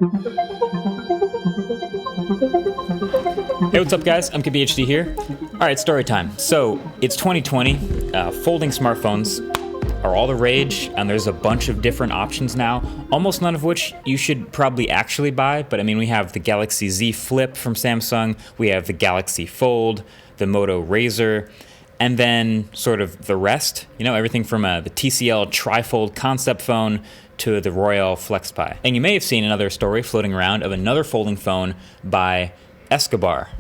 Hey, what's up guys? I'm KBHD here. Alright, story time. So, it's 2020, folding smartphones are all the rage, and there's a bunch of different options now, almost none of which you should probably actually buy, but I mean, we have the Galaxy Z Flip from Samsung, we have the Galaxy Fold, the Moto Razr, and then sort of the rest, you know, everything from the TCL Trifold concept phone to the Royale FlexPi. And you may have seen another story floating around of another folding phone by Escobar.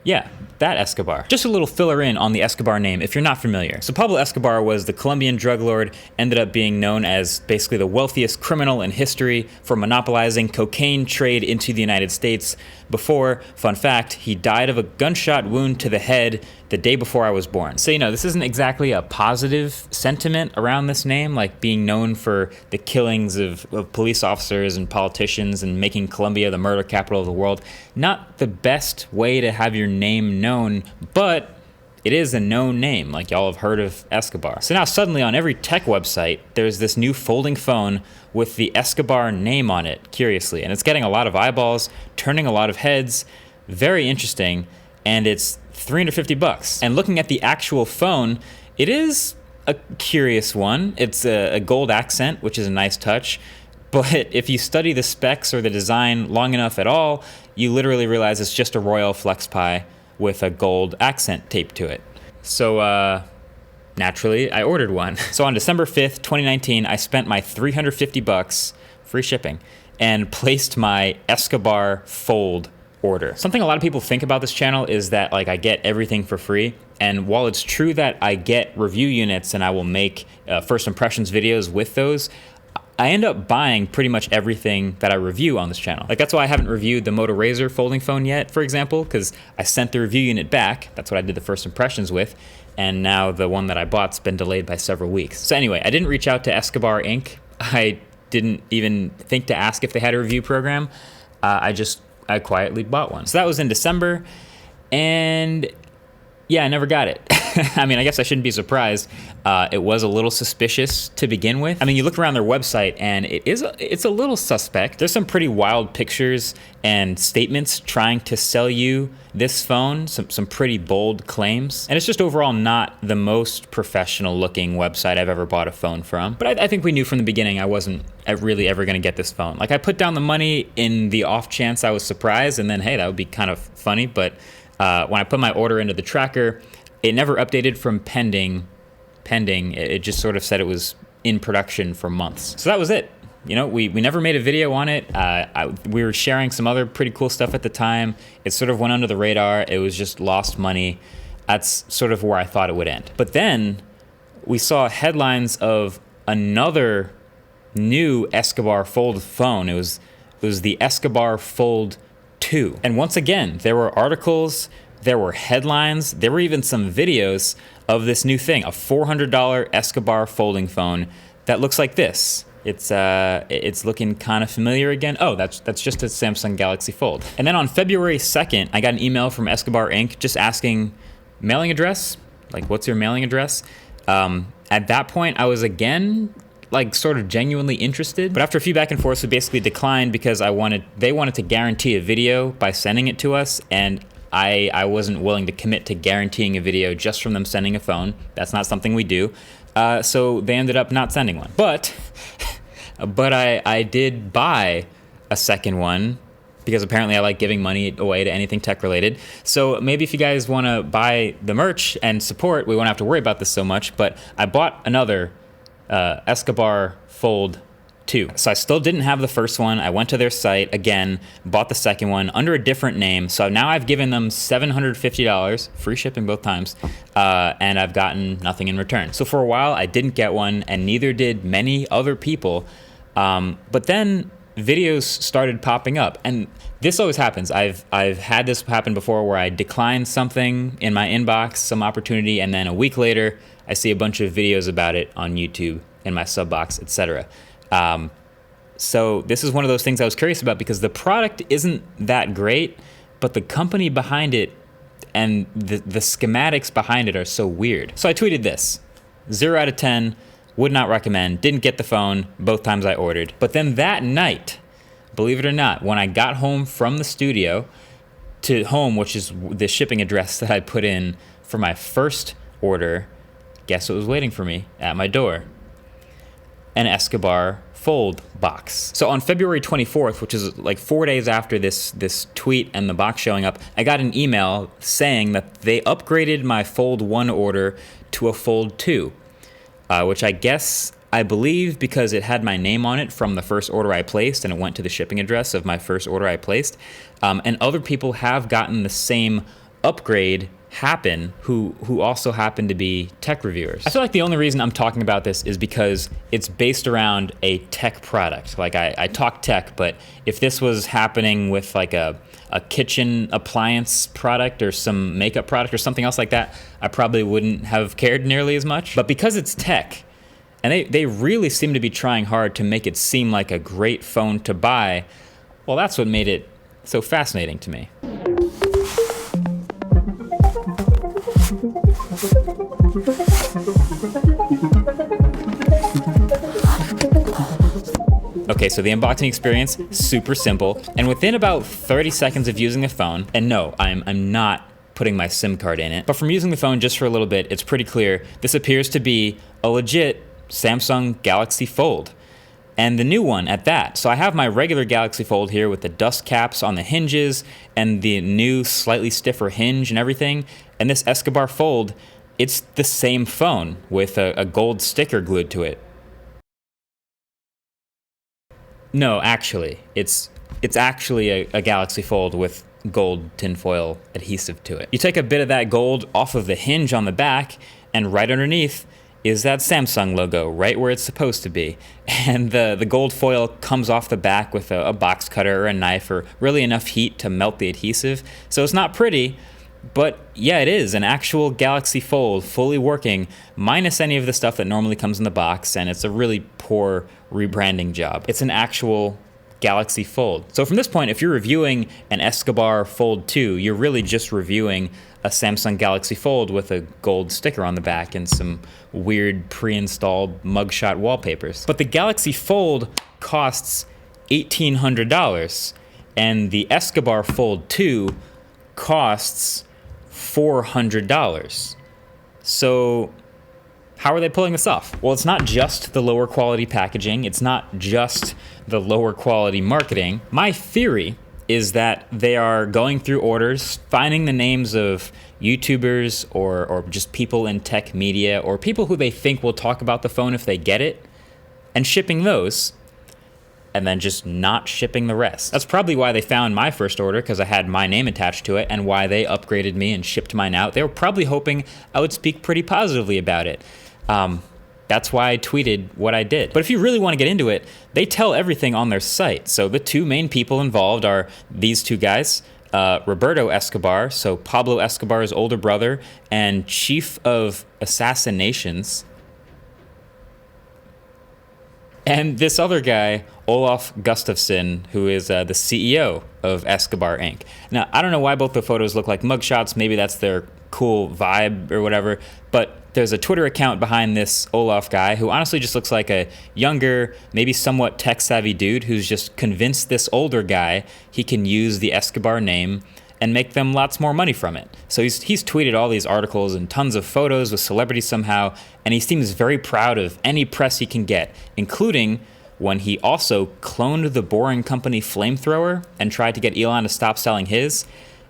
Yeah, that Escobar. Just a little filler in on the Escobar name if you're not familiar. So Pablo Escobar was the Colombian drug lord, ended up being known as basically the wealthiest criminal in history for monopolizing cocaine trade into the United States before, fun fact, he died of a gunshot wound to the head the day before I was born. So, you know, this isn't exactly a positive sentiment around this name, like being known for the killings of police officers and politicians and making Colombia the murder capital of the world. Not the best way to have your name known, but it is a known name, like y'all have heard of Escobar. So now suddenly on every tech website, there's this new folding phone with the Escobar name on it, curiously. And it's getting a lot of eyeballs, turning a lot of heads, very interesting, and it's $350. And looking at the actual phone, it is a curious one. It's a gold accent, which is a nice touch. But if you study the specs or the design long enough at all, you literally realize it's just a Royale FlexPi with a gold accent taped to it. So naturally, I ordered one. So on December 5th, 2019, I spent my $350, free shipping, and placed my Escobar Fold order. Something a lot of people think about this channel is that like I get everything for free. And while it's true that I get review units and I will make first impressions videos with those, I end up buying pretty much everything that I review on this channel. Like that's why I haven't reviewed the Moto Razr folding phone yet, for example, because I sent the review unit back. That's what I did the first impressions with. And now the one that I bought's been delayed by several weeks. So anyway, I didn't reach out to Escobar Inc. I didn't even think to ask if they had a review program. I quietly bought one. So that was in December, and yeah, I never got it. I mean, I guess I shouldn't be surprised. It was a little suspicious to begin with. I mean, you look around their website and it's a little suspect. There's some pretty wild pictures and statements trying to sell you this phone, some pretty bold claims. And it's just overall not the most professional looking website I've ever bought a phone from. But I think we knew from the beginning I wasn't really ever gonna get this phone. Like I put down the money in the off chance I was surprised, and then hey, that would be kind of funny. But when I put my order into the tracker, it never updated from pending. It just sort of said it was in production for months. So that was it. You know, we never made a video on it. We were sharing some other pretty cool stuff at the time. It sort of went under the radar. It was just lost money. That's sort of where I thought it would end. But then we saw headlines of another new Escobar Fold phone. It was the Escobar Fold 2. And once again, there were articles, there were headlines, there were even some videos of this new thing, a $400 Escobar folding phone that looks like this. It's looking kind of familiar again. Oh, that's just a Samsung Galaxy Fold. And then on February 2nd, I got an email from Escobar Inc. just asking mailing address, like what's your mailing address? At that point, I was again like sort of genuinely interested. But after a few back and forths, we basically declined because they wanted to guarantee a video by sending it to us, and I wasn't willing to commit to guaranteeing a video just from them sending a phone. That's not something we do. So they ended up not sending one. But I did buy a second one because apparently I like giving money away to anything tech related. So maybe if you guys want to buy the merch and support, we won't have to worry about this so much. But I bought another Escobar Fold 2. So I still didn't have the first one. I went to their site again, bought the second one under a different name. So now I've given them $750, free shipping both times, and I've gotten nothing in return. So for a while I didn't get one, and neither did many other people. But then videos started popping up, and this always happens. I've had this happen before where I decline something in my inbox, some opportunity, and then a week later I see a bunch of videos about it on YouTube, in my sub box, etc. So this is one of those things I was curious about because the product isn't that great, but the company behind it and the schematics behind it are so weird. So I tweeted this: 0 out of 10, would not recommend, didn't get the phone both times I ordered. But then that night, believe it or not, when I got home from the studio to home, which is the shipping address that I put in for my first order, guess what was waiting for me at my door? An Escobar Fold box. So on February 24th, which is like 4 days after this tweet and the box showing up, I got an email saying that they upgraded my Fold 1 order to a Fold 2, which I believe because it had my name on it from the first order I placed, and it went to the shipping address of my first order I placed. And other people have gotten the same upgrade happen who also happen to be tech reviewers. I feel like the only reason I'm talking about this is because it's based around a tech product. Like I talk tech, but if this was happening with like a kitchen appliance product or some makeup product or something else like that, I probably wouldn't have cared nearly as much. But because it's tech, and they really seem to be trying hard to make it seem like a great phone to buy, well, that's what made it so fascinating to me. Okay, so the unboxing experience, super simple. And within about 30 seconds of using the phone, and no, I'm not putting my SIM card in it, but from using the phone just for a little bit, it's pretty clear this appears to be a legit Samsung Galaxy Fold. And the new one at that. So I have my regular Galaxy Fold here with the dust caps on the hinges and the new slightly stiffer hinge and everything. And this Escobar Fold, it's the same phone with a gold sticker glued to it. No, actually, it's actually a Galaxy Fold with gold tinfoil adhesive to it. You take a bit of that gold off of the hinge on the back, and right underneath is that Samsung logo, right where it's supposed to be. And the gold foil comes off the back with a box cutter or a knife or really enough heat to melt the adhesive. So it's not pretty, but yeah, it is an actual Galaxy Fold, fully working, minus any of the stuff that normally comes in the box, and it's a really poor rebranding job. It's an actual Galaxy Fold. So from this point, if you're reviewing an Escobar Fold 2, you're really just reviewing a Samsung Galaxy Fold with a gold sticker on the back and some weird pre-installed mugshot wallpapers. But the Galaxy Fold costs $1,800, and the Escobar Fold 2 costs $400. So how are they pulling this off? Well, it's not just the lower quality packaging. It's not just the lower quality marketing. My theory is that they are going through orders, finding the names of YouTubers or just people in tech media or people who they think will talk about the phone if they get it, and shipping those, and then just not shipping the rest. That's probably why they found my first order, because I had my name attached to it, and why they upgraded me and shipped mine out. They were probably hoping I would speak pretty positively about it. That's why I tweeted what I did. But if you really want to get into it, they tell everything on their site. So the two main people involved are these two guys, Roberto Escobar, so Pablo Escobar's older brother and chief of assassinations, and this other guy, Olaf Gustafsson, who is the CEO of Escobar Inc. Now, I don't know why both the photos look like mugshots. Maybe that's their cool vibe or whatever, but there's a Twitter account behind this Olaf guy who honestly just looks like a younger, maybe somewhat tech-savvy dude who's just convinced this older guy he can use the Escobar name and make them lots more money from it. So he's tweeted all these articles and tons of photos with celebrities somehow, and he seems very proud of any press he can get, including when he also cloned the Boring Company flamethrower and tried to get Elon to stop selling his,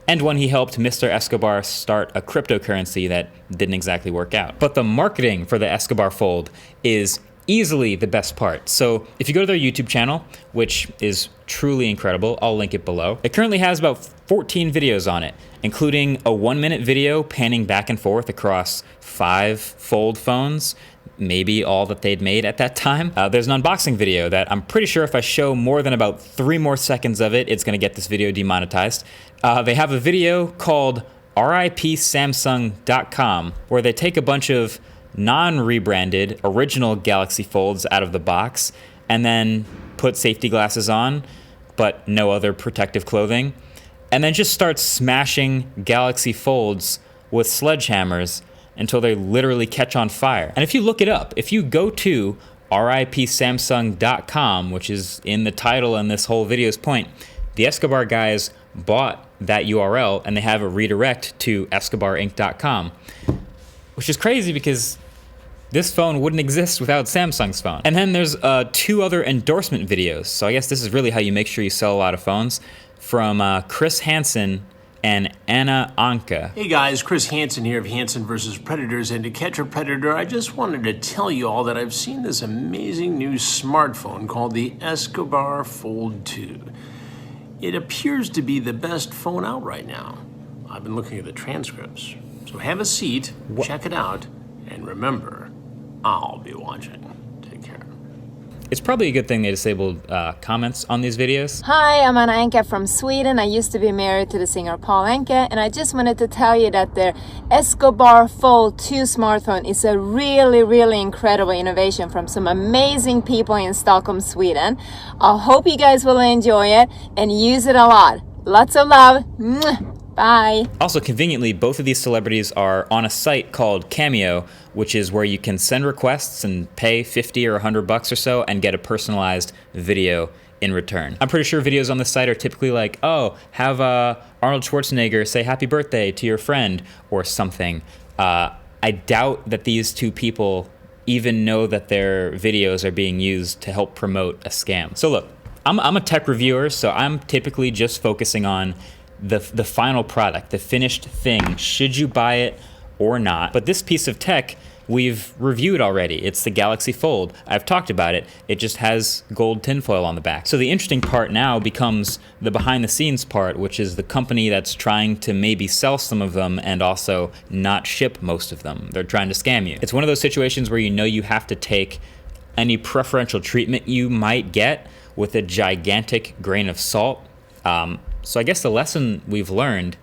and when he helped Mr. Escobar start a cryptocurrency that didn't exactly work out. But the marketing for the Escobar Fold is easily the best part. So if you go to their YouTube channel, which is truly incredible, I'll link it below. It currently has about 14 videos on it, including a 1-minute video panning back and forth across 5 Fold phones, maybe all that they'd made at that time. There's an unboxing video that I'm pretty sure if I show more than about 3 more seconds of it, it's gonna get this video demonetized. They have a video called RIPSamsung.com where they take a bunch of non-rebranded original Galaxy Folds out of the box and then put safety glasses on, but no other protective clothing, and then just start smashing Galaxy Folds with sledgehammers until they literally catch on fire. And if you look it up, if you go to ripsamsung.com, which is in the title and this whole video's point. The Escobar guys bought that URL and they have a redirect to escobarinc.com, which is crazy because this phone wouldn't exist without Samsung's phone. And then there's 2 other endorsement videos. So I guess this is really how you make sure you sell a lot of phones, from Chris Hansen and Anna Anka. Hey guys, Chris Hansen here of Hansen vs. Predators, and to catch a predator, I just wanted to tell you all that I've seen this amazing new smartphone called the Escobar Fold 2. It appears to be the best phone out right now. I've been looking at the transcripts. So have a seat, check it out, and remember, I'll be watching. Take care. It's probably a good thing they disabled comments on these videos. Hi, I'm Anna Anka from Sweden. I used to be married to the singer Paul Anka, and I just wanted to tell you that the Escobar Fold 2 smartphone is a really incredible innovation from some amazing people in Stockholm, Sweden. I hope you guys will enjoy it and use it a lot. Lots of love. Mwah. Bye. Also, conveniently, both of these celebrities are on a site called Cameo, which is where you can send requests and pay 50 or 100 bucks or so and get a personalized video in return. I'm pretty sure videos on this site are typically like, oh, have Arnold Schwarzenegger say happy birthday to your friend or something. I doubt that these 2 people even know that their videos are being used to help promote a scam. So look, I'm a tech reviewer, so I'm typically just focusing on the final product, the finished thing. Should you buy it or not? But this piece of tech we've reviewed already. It's the Galaxy Fold. I've talked about it. It just has gold tinfoil on the back. So the interesting part now becomes the behind the scenes part, which is the company that's trying to maybe sell some of them and also not ship most of them. They're trying to scam you. It's one of those situations where you know you have to take any preferential treatment you might get with a gigantic grain of salt. So I guess the lesson we've learned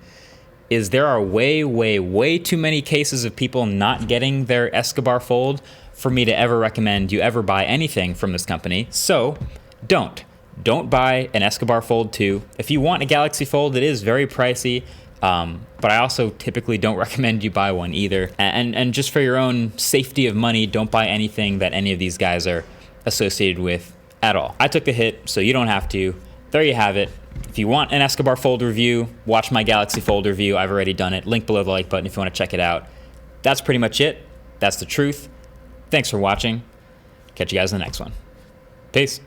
is there are way too many cases of people not getting their Escobar Fold for me to ever recommend you ever buy anything from this company. So don't buy an Escobar Fold 2. If you want a Galaxy Fold, it is very pricey, but I also typically don't recommend you buy one either. And just for your own safety of money, don't buy anything that any of these guys are associated with at all. I took the hit, so you don't have to. There you have it. If you want an Escobar Fold review, watch my Galaxy Fold review. I've already done it. Link below the like button if you want to check it out. That's pretty much it. That's the truth. Thanks for watching. Catch you guys in the next one. Peace.